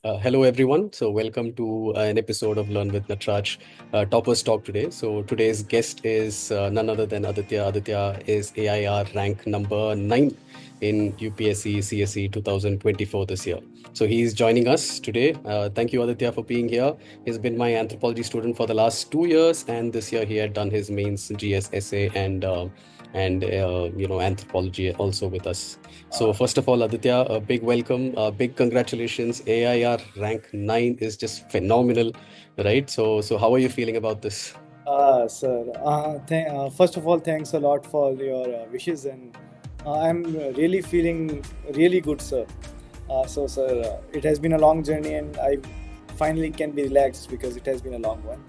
Hello, everyone. So, welcome to an episode of Learn with Nataraj Toppers Talk today. So, today's guest is none other than Aditya. Aditya is AIR rank number 9 in UPSC CSE 2024 this year. So, he's joining us today. Thank you, Aditya, for being here. He's been my anthropology student for the last 2 years, and this year he had done his mains GS essay and anthropology also with us. So first of all, Aditya, a big welcome, big congratulations. AIR rank 9 is just phenomenal, right? So how are you feeling about this? Sir, first of all, thanks a lot for your wishes, and I'm really feeling really good, sir. Sir, it has been a long journey, and I finally can be relaxed because it has been a long one.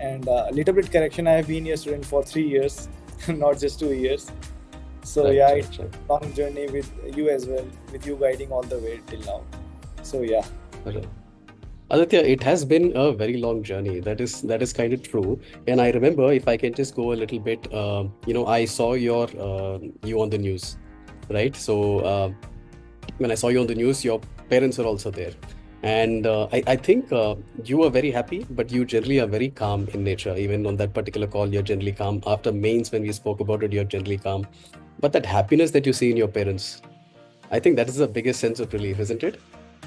And a little bit correction, I have been your student for 3 years, not just 2 years. So Right, yeah, it's right, right. a long journey with you as well, with you guiding all the way till now. So yeah. Right. Aditya, it has been a very long journey. That is kind of true. And I remember, if I can just go a little bit, I saw you on the news, right? So when I saw you on the news, your parents were also there. And I think you were very happy, but you generally are very calm in nature. Even on that particular call, you're generally calm. After mains, when we spoke about it, you're generally calm. But that happiness that you see in your parents, I think that is the biggest sense of relief, isn't it?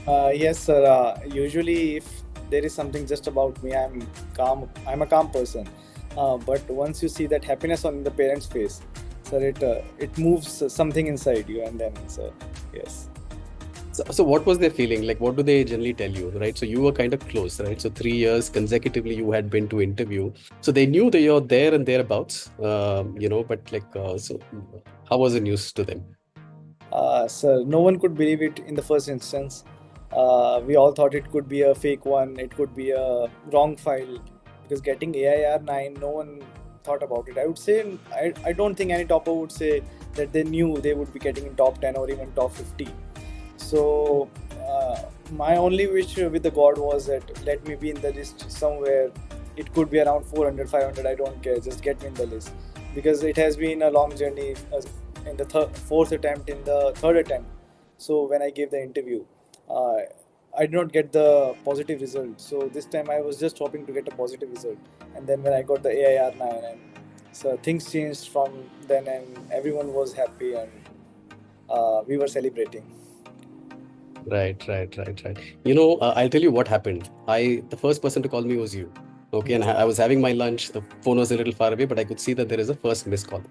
Yes, sir. Usually, if there is something just about me, I'm calm. I'm a calm person. But once you see that happiness on the parents' face, sir, it moves something inside you, and then, sir, yes. So what was their feeling? Like, what do they generally tell you, right? So you were kind of close, right? So 3 years consecutively you had been to interview. So they knew that you're there and thereabouts, but so how was the news to them? Sir, no one could believe it in the first instance. We all thought it could be a fake one. It could be a wrong file because getting AIR 9, no one thought about it. I would say I don't think any topper would say that they knew they would be getting in top 10 or even top 50. So my only wish with the God was that let me be in the list somewhere. It could be around 400, 500. I don't care. Just get me in the list because it has been a long journey. In the fourth attempt, in the third attempt. So when I gave the interview, uh, I did not get the positive result. So this time I was just hoping to get a positive result. And then when I got the AIR 9, and so things changed from then, and everyone was happy, and we were celebrating. Right, right, right, right. I'll tell you what happened. The first person to call me was you. Okay, and I was having my lunch. The phone was a little far away, but I could see that there is a first missed call.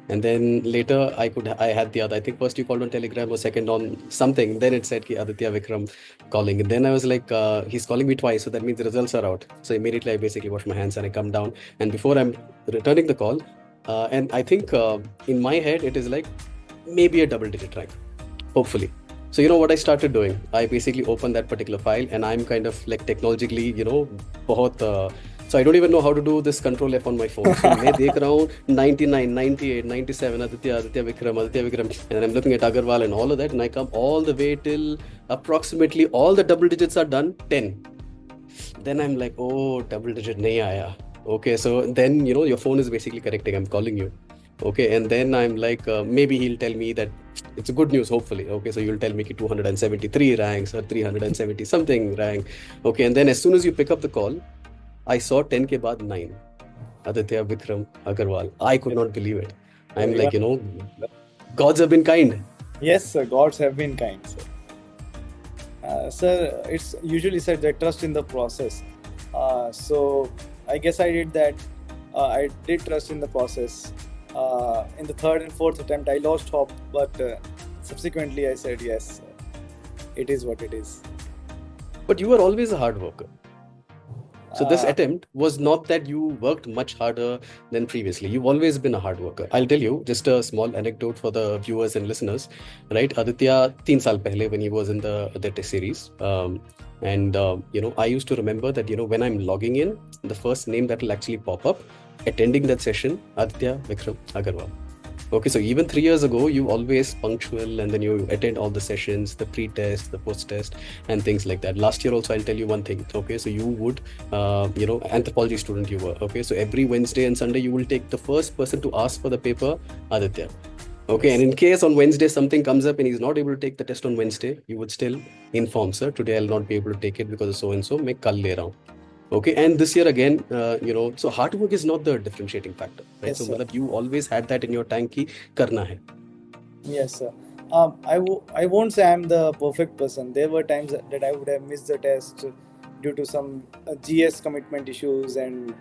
And then later I had the other. I think first you called on Telegram or second on something. Then it said ki Aditya Vikram calling. And then I was like, he's calling me twice, so that means the results are out. So immediately I basically wash my hands and I come down. And before I'm returning the call, and I think in my head it is like maybe a double digit rank, hopefully. So you know what I started doing? I basically opened that particular file, and I'm kind of like technologically, बहुत so I don't even know how to do this control F on my phone. So मैं देख रहा हूँ 99, 98, 97, Aditya Vikram, and then I'm looking at Agarwal and all of that, and I come all the way till approximately all the double digits are done, 10. Then I'm like, oh, double digit nahi aaya. Okay, so then your phone is basically correcting. I'm calling you. Okay, and then I'm like, maybe he'll tell me that it's a good news, hopefully. Okay, so you'll tell me ki 273 ranks or 370 something rank. Okay, and then as soon as you pick up the call, I saw 10 ke baad 9. Aditya Vikram Agarwal. I could not believe it. I'm Even, like, gods have been kind. yes, sir, gods have been kind, sir. Sir, it's usually said that trust in the process. So I guess I did that. I did trust in the process. In the third and fourth attempt, I lost hope, but subsequently I said yes, it is what it is. But you were always a hard worker. So this Uh, attempt was not that you worked much harder than previously. You've always been a hard worker. I'll tell you just a small anecdote for the viewers and listeners, right? Aditya, 3 saal pehle when he was in the test series, I used to remember that when I'm logging in, the first name that will actually pop up, attending that session, Aditya Vikram Agarwal. Okay, so even 3 years ago, you always punctual and then you attend all the sessions, the pre-test, the post-test, and things like that. Last year also, I'll tell you one thing. Okay, so you would, anthropology student you were. Okay, so every Wednesday and Sunday, you will take the first person to ask for the paper, Aditya. Okay, Yes, and in sir. case on Wednesday something comes up and he's not able to take the test on Wednesday, you would still inform, sir, today I'll not be able to take it because of so and so. मैं कल ले रहा हूँ. Okay, and this year again, so hard work is not the differentiating factor, right? Yes, So sir. मतलब you always had that in your tank कि करना है. Yes, sir. I won't say I'm the perfect person. There were times that I would have missed the test due to some GS commitment issues, and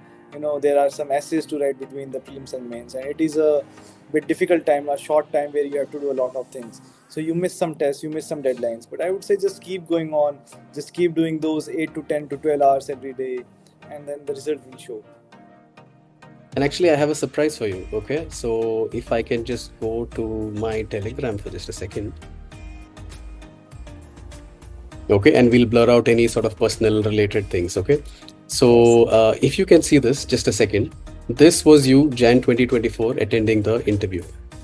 there are some essays to write between the prelims and mains, and it is a bit difficult time, a short time where you have to do a lot of things. So you miss some tests, you miss some deadlines. But I would say just keep going on, just keep doing those 8 to 10 to 12 hours every day, and then the result will show. And actually, I have a surprise for you. Okay, so if I can just go to my Telegram for just a second. Okay, and we'll blur out any sort of personal related things. Okay, so if you can see this, just a second. This was you, Jan 2024, attending the interview,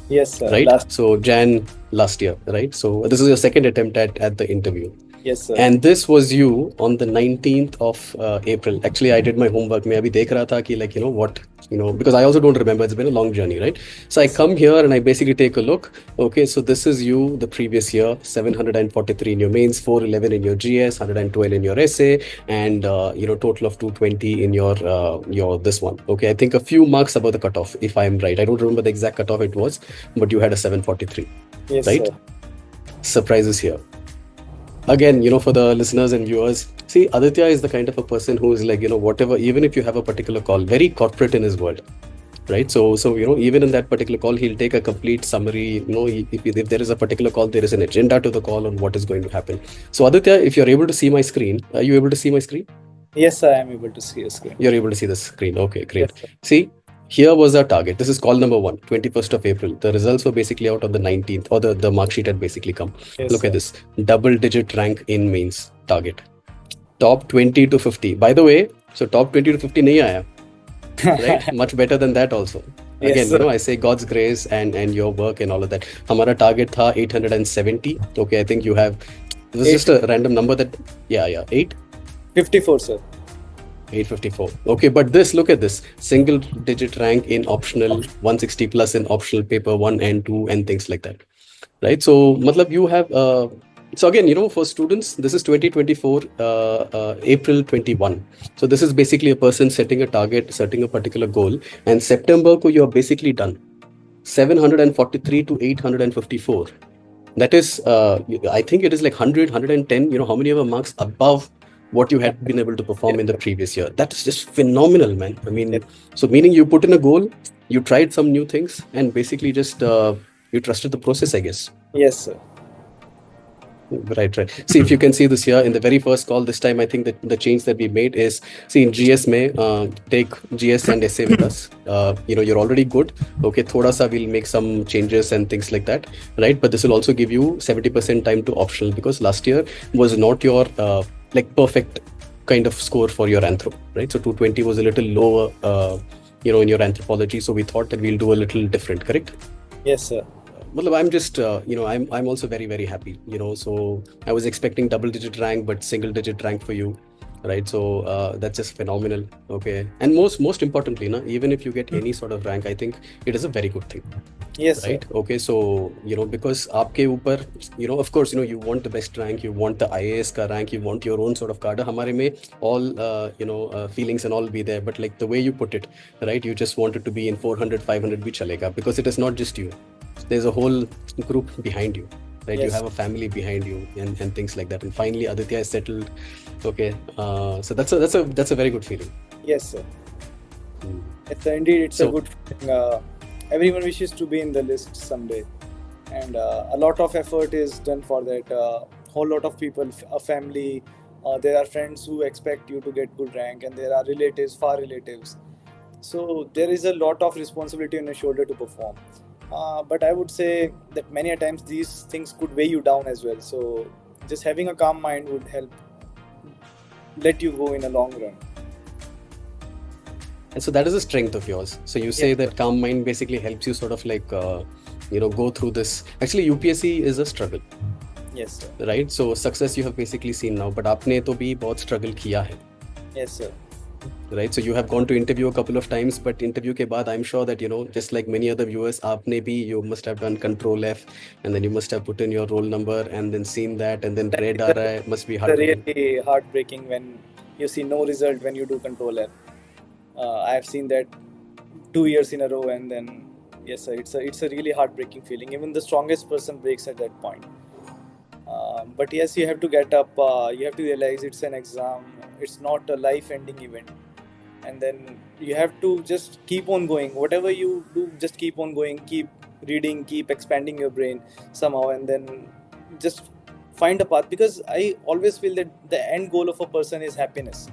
Yes, sir. right? So Jan last year, right? So this is your second attempt at the interview. Yes, sir. And this was you on the 19th of April. Actually, I did my homework. मैं अभी देख रहा था कि like, what, because I also don't remember. It's been a long journey, right? So I come here and I basically take a look. Okay, so this is you the previous year, 743 in your mains, 411 in your GS, 112 in your essay, and total of 220 in your this one. Okay, I think a few marks above the cutoff, if I'm right. I don't remember the exact cutoff it was, but you had a 743. Yes, right? sir. Surprises here. Again, for the listeners and viewers, see, Aditya is the kind of a person who is like, whatever, even if you have a particular call, very corporate in his world, right? So even in that particular call, he'll take a complete summary. If there is a particular call, there is an agenda to the call on what is going to happen. So Aditya, if you're able to see my screen, are you able to see my screen? Yes, sir, I am able to see your screen. You're able to see the screen. Okay, great. Yes, sir. See, here was our target. This is call number 1, 21st of April. The results were basically out on the 19th, or the mark sheet had basically come. Yes, Look sir. at this. Double-digit rank in mains target. Top 20 to 50. By the way, so top 20 to 50 nahi aaya, right? Much better than that also. Yes, Again, sir. I say God's grace and your work and all of that. Hamara target tha 870. Okay, I think you have, this is just a random number that, 8? 54, sir. 854. Okay, but look at this. Single digit rank in optional, 160 plus in optional paper 1 and 2 and things like that. Right? So, matlab you have, so again, for students, this is 2024, April 21. So this is basically a person setting a target, setting a particular goal, and September ko you're basically done. 743 to 854. That is, I think it is like 100, 110, how many ever marks above what you had been able to perform in the previous year. That is just phenomenal, man. I mean, so meaning you put in a goal, you tried some new things, and basically just you trusted the process, I guess. Yes, sir. Right. See, if you can see this here in the very first call this time, I think that the change that we made is, see, in GS may take GS and essay with us. You're already good. Okay, thoda sa we'll make some changes and things like that, right? But this will also give you 70% time to optional, because last year was not your perfect kind of score for your anthro, right? So 220 was a little lower, in your anthropology. So we thought that we'll do a little different, correct? Yes, sir. I'm just, I'm also very, very happy, so I was expecting double-digit rank, but single-digit rank for you, right? So that's just phenomenal, okay? And most importantly, even if you get any sort of rank, I think it is a very good thing. Yes, right? sir. Okay, so, because aapke upar, of course, you want the best rank, you want the IAS ka rank, you want your own sort of card. Hamare mein all, feelings and all be there, but like the way you put it, right? You just want it to be in 400, 500 bhi chalega, because it is not just you. There's a whole group behind you, right? Yes. You have a family behind you and things like that. And finally, Aditya is settled. Okay, so that's a very good feeling. Yes, sir. Mm. Yes, sir. Indeed, it's a So- good feeling. Everyone wishes to be in the list someday, and a lot of effort is done for that. Whole lot of people, a family, there are friends who expect you to get good rank, and there are relatives, far relatives. So there is a lot of responsibility on your shoulder to perform. But I would say that many a times these things could weigh you down as well. So just having a calm mind would help let you go in a long run. And so that is a strength of yours. So you say Yes, that calm mind basically helps you sort of like, go through this. Actually, UPSC is a struggle, Yes, sir. right? So success you have basically seen now, but आपने तो भी बहुत struggle किया है. Yes, sir. Right, so you have gone to interview a couple of times, but interview ke baad, I'm sure that, just like many other viewers, aapne bhi, you must have done control F, and then you must have put in your roll number and then seen that and then That red is aa raha hai, must be the heartbreaking. really heartbreaking when you see no result when you do control F. I have seen that 2 years in a row, and then yes, sir, it's a really heartbreaking feeling. Even the strongest person breaks at that point. But yes, you have to get up. You have to realize it's an exam. It's not a life-ending event, and then you have to just keep on going. Whatever you do, just keep on going. Keep reading. Keep expanding your brain somehow, and then just find a path. Because I always feel that the end goal of a person is happiness.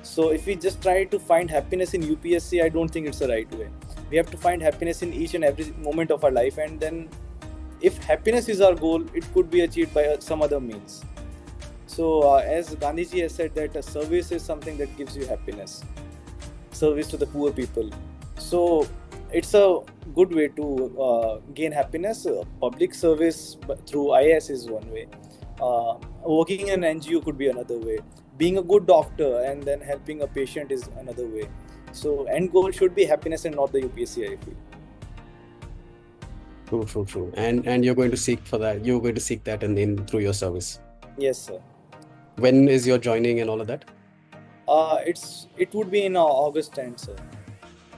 So if we just try to find happiness in UPSC, I don't think it's the right way. We have to find happiness in each and every moment of our life, and then if happiness is our goal, it could be achieved by some other means. So as Gandhiji has said that service is something that gives you happiness, service to the poor people. So it's a good way to gain happiness. Public service through IAS is one way. Working in an NGO could be another way. Being a good doctor and then helping a patient is another way. So end goal should be happiness and not the UPSC, I feel. True, true, true. And you're going to seek for that. You're going to seek that in through your service. Yes, sir. When is your joining and all of that? It would be in August end, sir.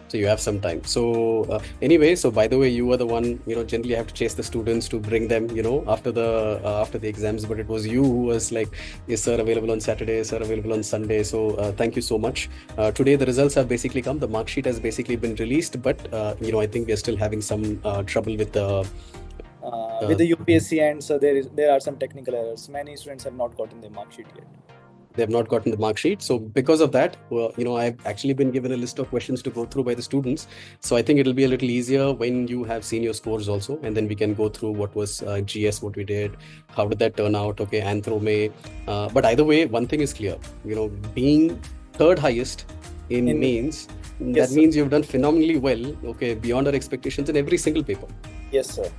So you have some time. So anyway, so by the way, you were the one, generally have to chase the students to bring them, after the exams. But it was you who was like, yes, sir, available on Saturday, sir, available on Sunday. So thank you so much. Today, the results have basically come. The mark sheet has basically been released, but I think we are still having some trouble with the. With the UPSC end, so there are some technical errors. Many students have not gotten their mark sheet yet. They have not gotten the mark sheet. So because of that, I've actually been given a list of questions to go through by the students. So I think it'll be a little easier when you have seen your scores also, and then we can go through what was GS, what we did, how did that turn out, okay, Anthro may. But either way, one thing is clear, being third highest in mains, Yes, that means you've done phenomenally well, okay, beyond our expectations in every single paper. Yes, sir.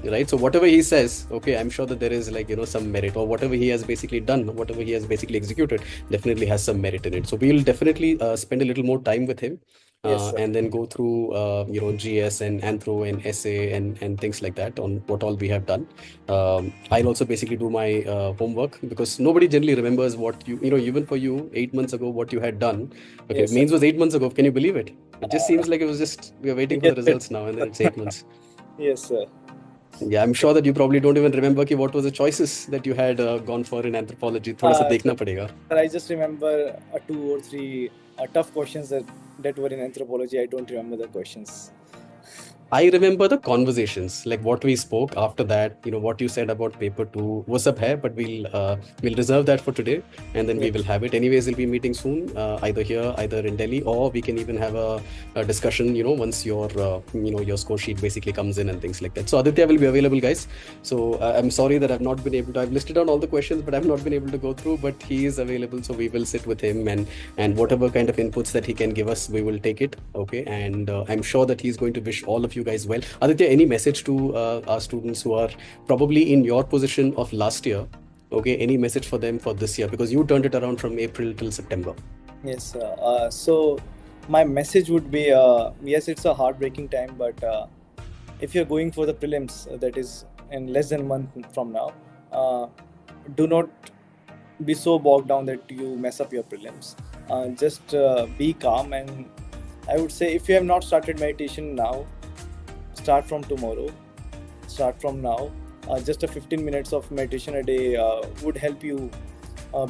Right, so whatever he says, okay, I'm sure that there is some merit, or whatever he has basically done, whatever he has basically executed, definitely has some merit in it. So we'll definitely spend a little more time with him, Yes, and then go through GS and Anthro and essay and things like that on what all we have done. I'll also basically do my homework, because nobody generally remembers what even for you 8 months ago what you had done. Okay, yes, mains was 8 months ago. Can you believe it? It just seems like it was just we are waiting for the results now, and then it's 8 months. Yes, sir. Yeah, I'm sure that you probably don't even remember what was the choices that you had gone for in anthropology. थोड़ा सा देखना पड़ेगा. I just remember 2 or 3 tough questions that were in anthropology. I don't remember the questions. I remember the conversations, like what we spoke after that. What you said about paper 2 was up here, but we'll reserve that for today, and then we will have it. Anyways, we'll be meeting soon, either here, either in Delhi, or we can even have a discussion. Once your your score sheet basically comes in and things like that. So Aditya will be available, guys. So I'm sorry that I've not been able to. I've listed down all the questions, but I've not been able to go through. But he is available, so we will sit with him, and whatever kind of inputs that he can give us, we will take it. Okay, and I'm sure that he's going to wish all of you guys well. Aditya, any message to our students who are probably in your position of last year? Okay, any message for them for this year, because you turned it around from April till September? Yes, so my message would be yes, it's a heartbreaking time, but if you're going for the prelims, that is in less than a month from now, do not be so bogged down that you mess up your prelims. Just be calm, and I would say if you have not started meditation now, start from tomorrow, start from now. Just a 15 minutes of meditation a day would help you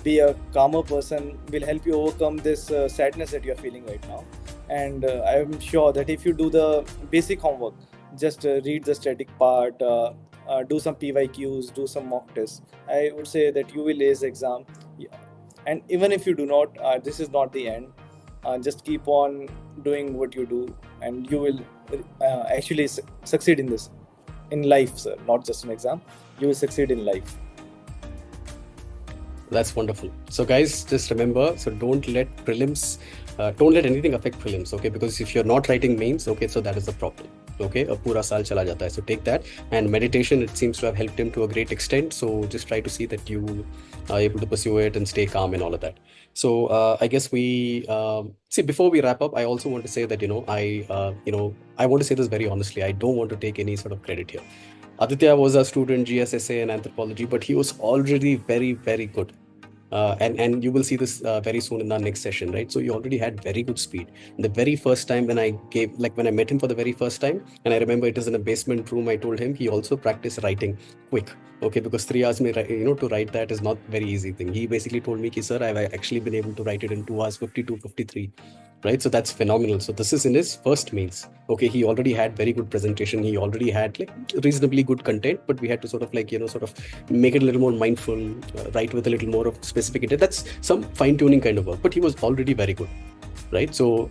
be a calmer person, will help you overcome this sadness that you're feeling right now. And I'm sure that if you do the basic homework, just read the static part, do some PYQs, do some mock tests, I would say that you will ace the exam. And even if you do not, this is not the end. Just keep on doing what you do, and you will actually succeed in this, in life, sir, not just an exam. You will succeed in life. That's wonderful. So guys, just remember, so don't let anything affect prelims, okay? Because if you're not writing mains, okay, so that is the problem. Okay, a pura saal chala jata hai. So take that. And meditation, it seems to have helped him to a great extent. So just try to see that you are able to pursue it and stay calm and all of that. So I guess we see, before we wrap up, I also want to say that I want to say this very honestly. I don't want to take any sort of credit here. Aditya was a student, GSSA and anthropology, but he was already very, very good. And you will see this very soon in our next session, right? So he already had very good speed. The very first time when I met him for the very first time, and I remember it was in a basement room, I told him he also practiced writing quick. Okay, because 3 hours to write that is not very easy thing. He basically told me, sir, I've actually been able to write it in 2 hours 52, 53. Right, so that's phenomenal. So this is in his first means. Okay, he already had very good presentation. He already had like reasonably good content, but we had to sort of make it a little more mindful, write with a little more of specific intent. That's some fine tuning kind of work, but he was already very good. Right, so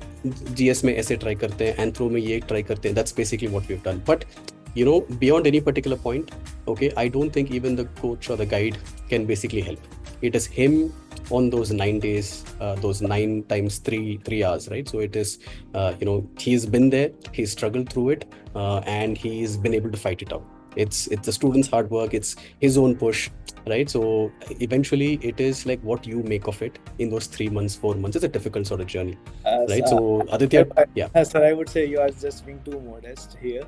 GS में ऐसे try करते हैं, Anthro में ये try करते हैं. That's basically what we've done. But beyond any particular point, okay, I don't think even the coach or the guide can basically help. It is him on those 9 days, those 9 times 3 hours, right? So it is, he's been there, he's struggled through it, and he's been able to fight it out. It's the student's hard work, it's his own push, right? So eventually it is like what you make of it in those 3 months, 4 months. It's a difficult sort of journey, right? So Aditya, yeah. Sir, I would say you are just being too modest here.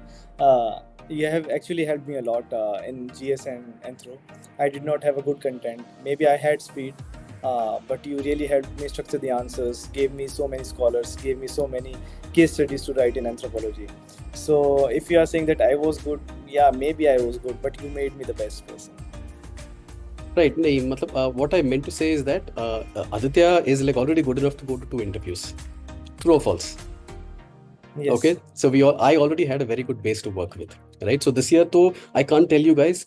You have actually helped me a lot in GS and Anthro. I did not have a good content. Maybe I had speed, but you really helped me structure the answers, gave me so many scholars, gave me so many case studies to write in anthropology. So if you are saying that I was good, yeah, maybe I was good, but you made me the best person. Right. What I meant to say is that Aditya is like already good enough to go to 2 interviews. True or false? Yes. Okay, so I already had a very good base to work with, right? So this year, though, I can't tell you guys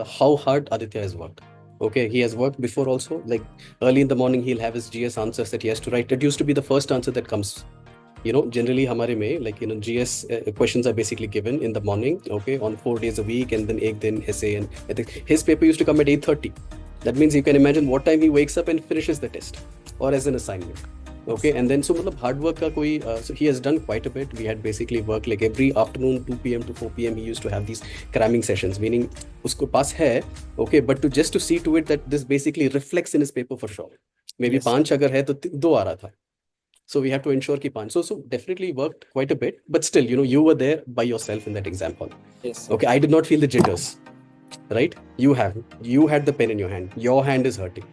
how hard Aditya has worked. Okay, he has worked before also. Like early in the morning, he'll have his GS answers that he has to write. That used to be the first answer that comes. Generally, hamare mein, GS questions are basically given in the morning, okay, on 4 days a week, and then ek din essay. And I think his paper used to come at 8:30. That means you can imagine what time he wakes up and finishes the test, or as an assignment. Okay, and then so hard work ka so he has done quite a bit. We had basically worked like every afternoon 2 p.m. to 4 p.m. he used to have these cramming sessions, meaning usko pass hai, okay, but just to see to it that this basically reflects in his paper for sure. Maybe 5 agar hai to 2 aa raha tha. So we have to ensure ki 5. So definitely worked quite a bit, but still, you were there by yourself in that exam hall. Yes. Okay, I did not feel the jitters, right? You had the pen in your hand. Your hand is hurting.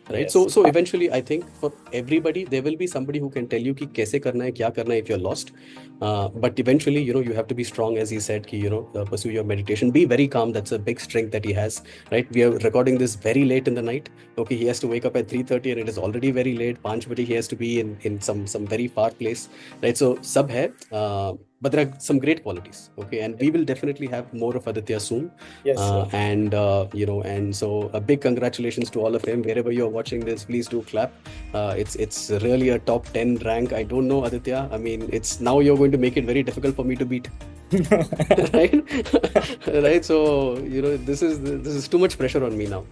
Right. Yes. So eventually, I think for everybody, there will be somebody who can tell you ki kaise karna hai, kya karna hai if you're lost. But eventually, you have to be strong, as he said, ki, pursue your meditation. Be very calm. That's a big strength that he has. Right. We are recording this very late in the night. Okay. He has to wake up at 3:30 and it is already very late. 5 bajhe he has to be in some very far place. Right. So sab hai. But there are some great qualities, okay, and we will definitely have more of Aditya soon. Yes, and so a big congratulations to all of him. Wherever you're watching this, please do clap. It's really a top 10 rank. I don't know, Aditya. I mean, it's now you're going to make it very difficult for me to beat. Right? Right. So this is too much pressure on me now.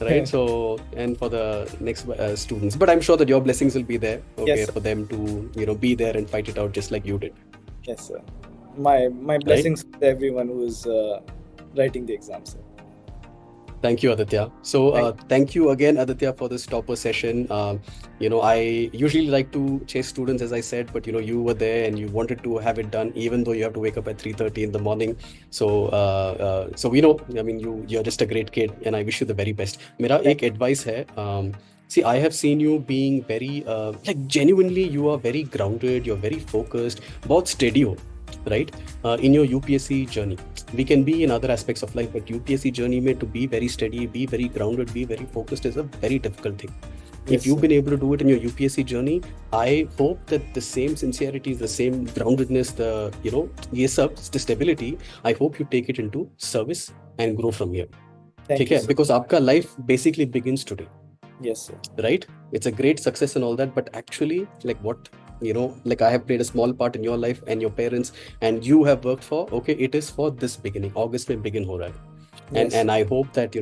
Right. So, and for the next students, but I'm sure that your blessings will be there, okay, yes, for them to be there and fight it out just like you did. Yes, sir. My blessings to everyone who is writing the exam, sir. Thank you, Aditya. So thank you again, Aditya, for this topper session. I usually like to chase students, as I said, but you were there and you wanted to have it done, even though you have to wake up at 3:30 in the morning. So we know. I mean, you're just a great kid, and I wish you the very best. Mera ek advice hai. See, I have seen you being very, genuinely, you are very grounded, you're very focused, बहुत steady ho, right? In your UPSC journey. We can be in other aspects of life, but UPSC journey mein to be very steady, be very grounded, be very focused is a very difficult thing. Yes, if you've been able to do it in your UPSC journey, I hope that the same sincerity, the same groundedness, the stability, I hope you take it into service and grow from here. Thank you, because aapka life basically begins today. Yes, sir. Right? It's a great success and all that, but actually, I have played a small part in your life and your parents, and you have worked for, okay, it is for this beginning. August mein begin ho raha hai. Yes. And I hope that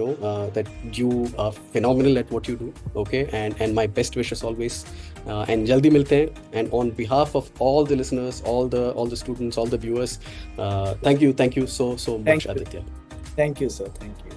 that you are phenomenal at what you do, okay, and my best wishes always and jaldi milte hain. And on behalf of all the listeners, all the students, all the viewers, thank you so Thank much, you. Aditya. Thank you, sir. Thank you.